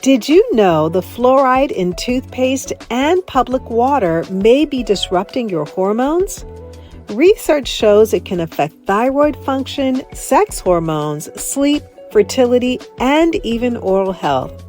Did you know the fluoride in toothpaste and public water may be disrupting your hormones? Research shows it can affect thyroid function, sex hormones, sleep, fertility, and even oral health.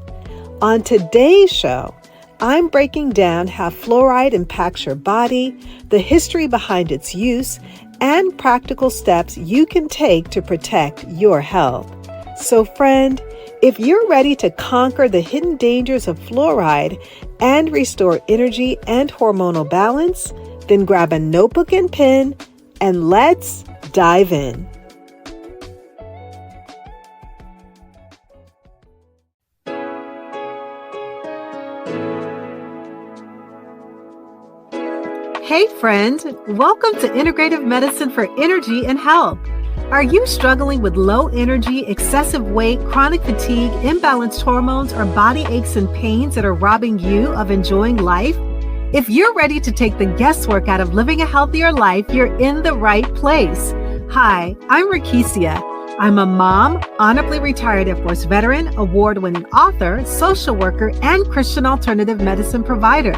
On today's show, I'm breaking down how fluoride impacts your body, the history behind its use, and practical steps you can take to protect your health. So friend, if you're ready to conquer the hidden dangers of fluoride and restore energy and hormonal balance, then grab a notebook and pen and let's dive in. Hey friend, welcome to Integrative Medicine for Energy and Health. Are you struggling with low energy, excessive weight, chronic fatigue, imbalanced hormones, or body aches and pains that are robbing you of enjoying life? If you're ready to take the guesswork out of living a healthier life, you're in the right place. Hi, I'm Rekishia. I'm a mom, honorably retired Air Force veteran, award-winning author, social worker, and Christian alternative medicine provider.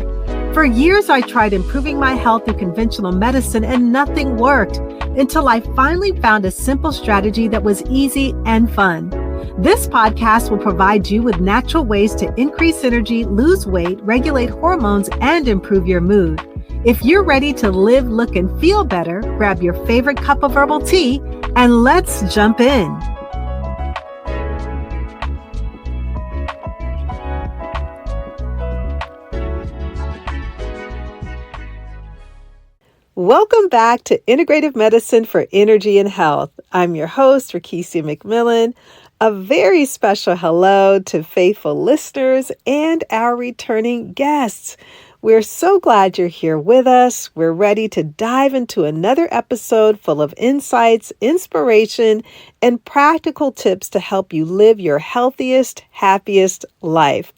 For years, I tried improving my health through conventional medicine and nothing worked until I finally found a simple strategy that was easy and fun. This podcast will provide you with natural ways to increase energy, lose weight, regulate hormones, and improve your mood. If you're ready to live, look, and feel better, grab your favorite cup of herbal tea and let's jump in. Welcome back to Integrative Medicine for Energy and Health. I'm your host, Rekishia McMillan. A very special hello to faithful listeners and our returning guests. We're so glad you're here with us. We're ready to dive into another episode full of insights, inspiration, and practical tips to help you live your healthiest, happiest life.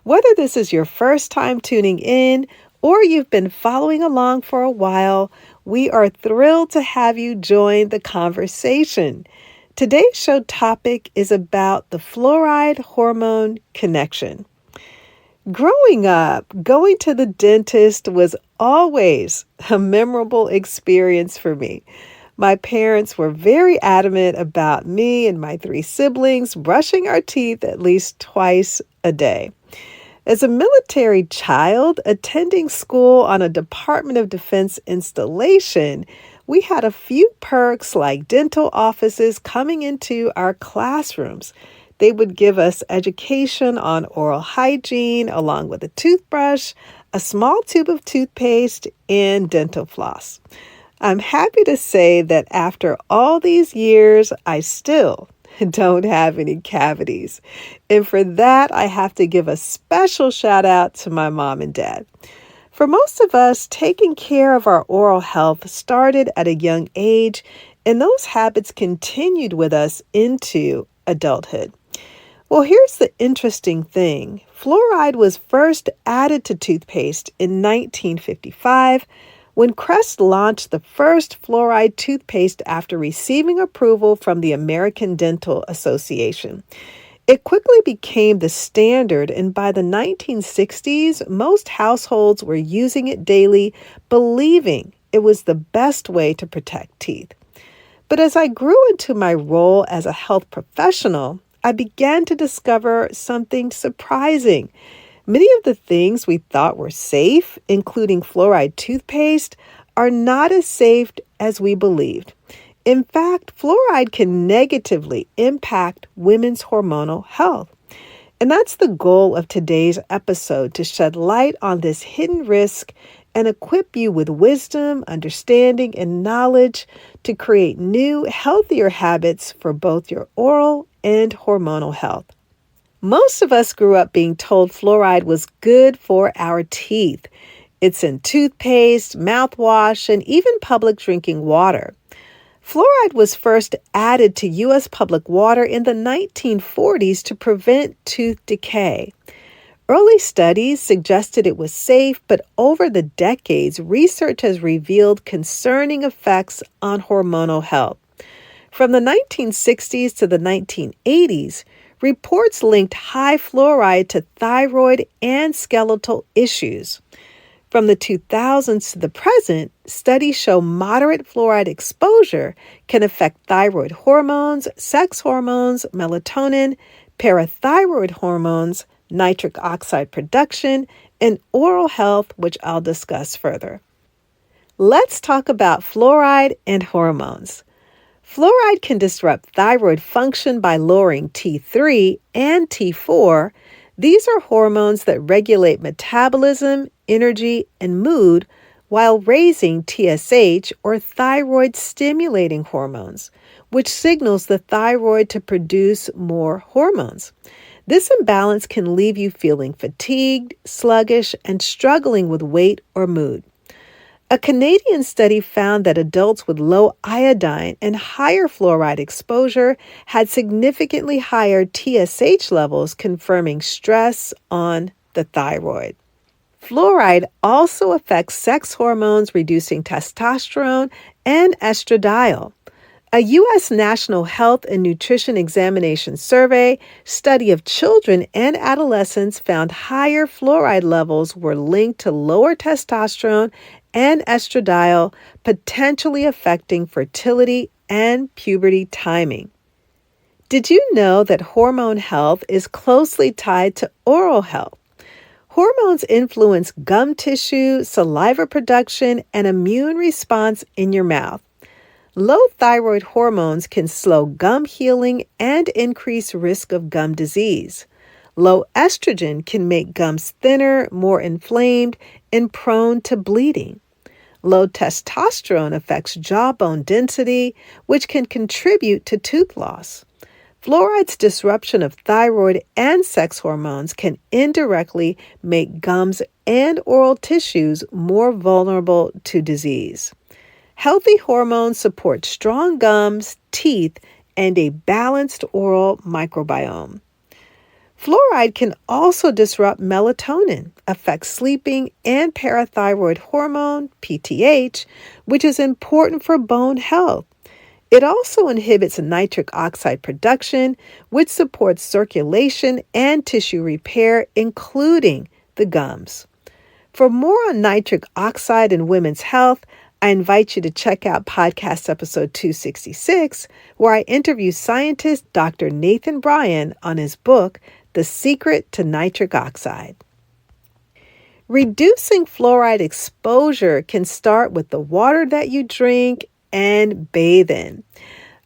Whether this is your first time tuning in or you've been following along for a while, we are thrilled to have you join the conversation. Today's show topic is about the fluoride hormone connection. Growing up, going to the dentist was always a memorable experience for me. My parents were very adamant about me and my 3 siblings brushing our teeth at least twice a day. As a military child attending school on a Department of Defense installation, we had a few perks like dental offices coming into our classrooms. They would give us education on oral hygiene along with a toothbrush, a small tube of toothpaste, and dental floss. I'm happy to say that after all these years, I still don't have any cavities. And for that, I have to give a special shout out to my mom and dad. For most of us, taking care of our oral health started at a young age, and those habits continued with us into adulthood. Well, here's the interesting thing. Fluoride was first added to toothpaste in 1955 when Crest launched the first fluoride toothpaste after receiving approval from the American Dental Association. It quickly became the standard, and by the 1960s, most households were using it daily, believing it was the best way to protect teeth. But as I grew into my role as a health professional, I began to discover something surprising. Many of the things we thought were safe, including fluoride toothpaste, are not as safe as we believed. In fact, fluoride can negatively impact women's hormonal health. And that's the goal of today's episode, to shed light on this hidden risk and equip you with wisdom, understanding, and knowledge to create new, healthier habits for both your oral and hormonal health. Most of us grew up being told fluoride was good for our teeth. It's in toothpaste, mouthwash, and even public drinking water. Fluoride was first added to U.S. public water in the 1940s to prevent tooth decay. Early studies suggested it was safe, but over the decades, research has revealed concerning effects on hormonal health. From the 1960s to the 1980s, Reports linked high fluoride to thyroid and skeletal issues. From the 2000s to the present, studies show moderate fluoride exposure can affect thyroid hormones, sex hormones, melatonin, parathyroid hormones, nitric oxide production, and oral health, which I'll discuss further. Let's talk about fluoride and hormones. Fluoride can disrupt thyroid function by lowering T3 and T4. These are hormones that regulate metabolism, energy, and mood, while raising TSH, or thyroid stimulating hormones, which signals the thyroid to produce more hormones. This imbalance can leave you feeling fatigued, sluggish, and struggling with weight or mood. A Canadian study found that adults with low iodine and higher fluoride exposure had significantly higher TSH levels, confirming stress on the thyroid. Fluoride also affects sex hormones, reducing testosterone and estradiol. A U.S. National Health and Nutrition Examination Survey study of children and adolescents found higher fluoride levels were linked to lower testosterone and estradiol, potentially affecting fertility and puberty timing. Did you know that hormone health is closely tied to oral health? Hormones influence gum tissue, saliva production, and immune response in your mouth. Low thyroid hormones can slow gum healing and increase risk of gum disease. Low estrogen can make gums thinner, more inflamed, and prone to bleeding. Low testosterone affects jawbone density, which can contribute to tooth loss. Fluoride's disruption of thyroid and sex hormones can indirectly make gums and oral tissues more vulnerable to disease. Healthy hormones support strong gums, teeth, and a balanced oral microbiome. Fluoride can also disrupt melatonin, affect sleeping, and parathyroid hormone, PTH, which is important for bone health. It also inhibits nitric oxide production, which supports circulation and tissue repair, including the gums. For more on nitric oxide and women's health, I invite you to check out podcast episode 266, where I interview scientist Dr. Nathan Bryan on his book, The Secret to Nitric Oxide. Reducing fluoride exposure can start with the water that you drink and bathe in.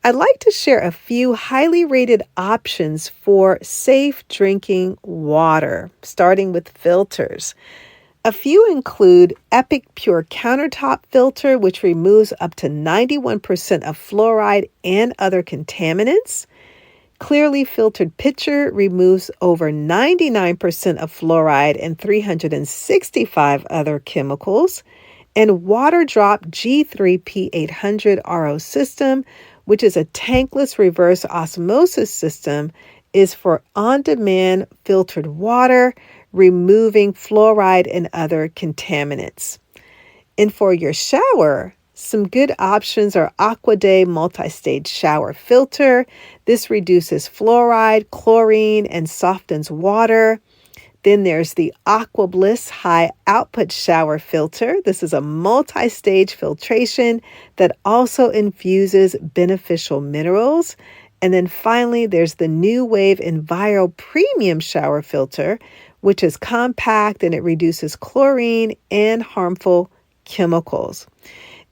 I'd like to share a few highly rated options for safe drinking water, starting with filters. A few include Epic Pure Countertop Filter, which removes up to 91% of fluoride and other contaminants. Clearly Filtered Pitcher removes over 99% of fluoride and 365 other chemicals. And Water Drop G3 P800 RO system, which is a tankless reverse osmosis system, is for on-demand filtered water, removing fluoride and other contaminants. And for your shower, some good options are Aquaday Multi-Stage Shower Filter. This reduces fluoride, chlorine, and softens water. Then there's the AquaBliss High Output Shower Filter. This is a multi-stage filtration that also infuses beneficial minerals. And then finally, there's the New Wave Enviro Premium Shower Filter, which is compact and it reduces chlorine and harmful chemicals.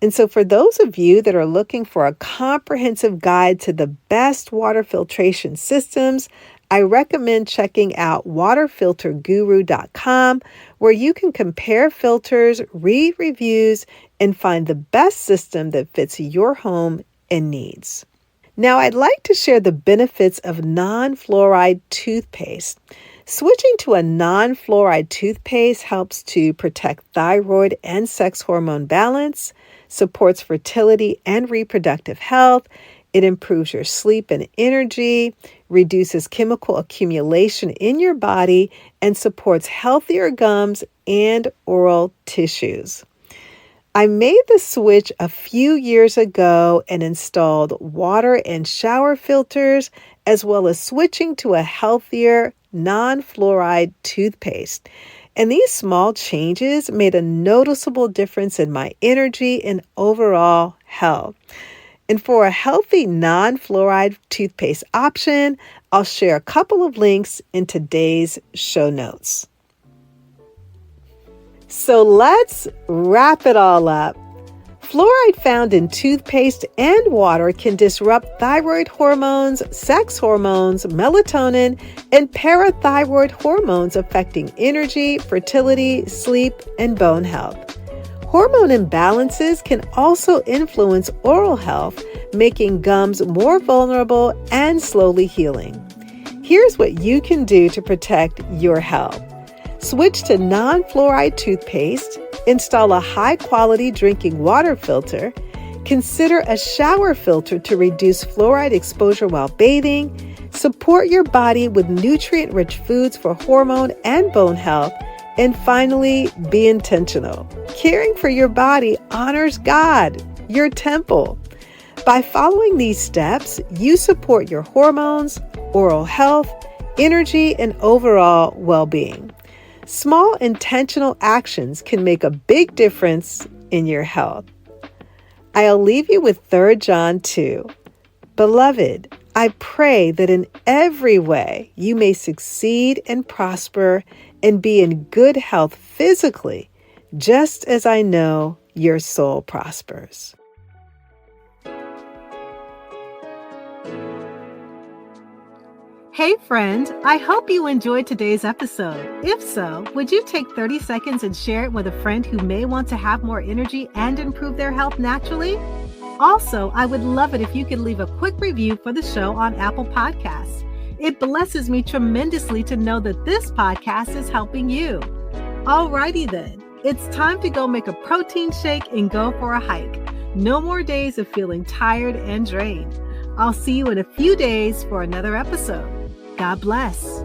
And so for those of you that are looking for a comprehensive guide to the best water filtration systems, I recommend checking out waterfilterguru.com, where you can compare filters, read reviews, and find the best system that fits your home and needs. Now, I'd like to share the benefits of non-fluoride toothpaste. Switching to a non-fluoride toothpaste helps to protect thyroid and sex hormone balance, supports fertility and reproductive health. It improves your sleep and energy, reduces chemical accumulation in your body, and supports healthier gums and oral tissues. I made the switch a few years ago and installed water and shower filters, as well as switching to a healthier non-fluoride toothpaste. And these small changes made a noticeable difference in my energy and overall health. And for a healthy non-fluoride toothpaste option, I'll share a couple of links in today's show notes. So let's wrap it all up. Fluoride found in toothpaste and water can disrupt thyroid hormones, sex hormones, melatonin, and parathyroid hormones affecting energy, fertility, sleep, and bone health. Hormone imbalances can also influence oral health, making gums more vulnerable and slowly healing. Here's what you can do to protect your health. Switch to non-fluoride toothpaste, install a high-quality drinking water filter, consider a shower filter to reduce fluoride exposure while bathing, support your body with nutrient-rich foods for hormone and bone health, and finally, be intentional. Caring for your body honors God, your temple. By following these steps, you support your hormones, oral health, energy, and overall well-being. Small intentional actions can make a big difference in your health. I'll leave you with 3 John 2. Beloved, I pray that in every way you may succeed and prosper and be in good health physically, just as I know your soul prospers. Hey friend, I hope you enjoyed today's episode. If so, would you take 30 seconds and share it with a friend who may want to have more energy and improve their health naturally? Also, I would love it if you could leave a quick review for the show on Apple Podcasts. It blesses me tremendously to know that this podcast is helping you. Alrighty then, it's time to go make a protein shake and go for a hike. No more days of feeling tired and drained. I'll see you in a few days for another episode. God bless.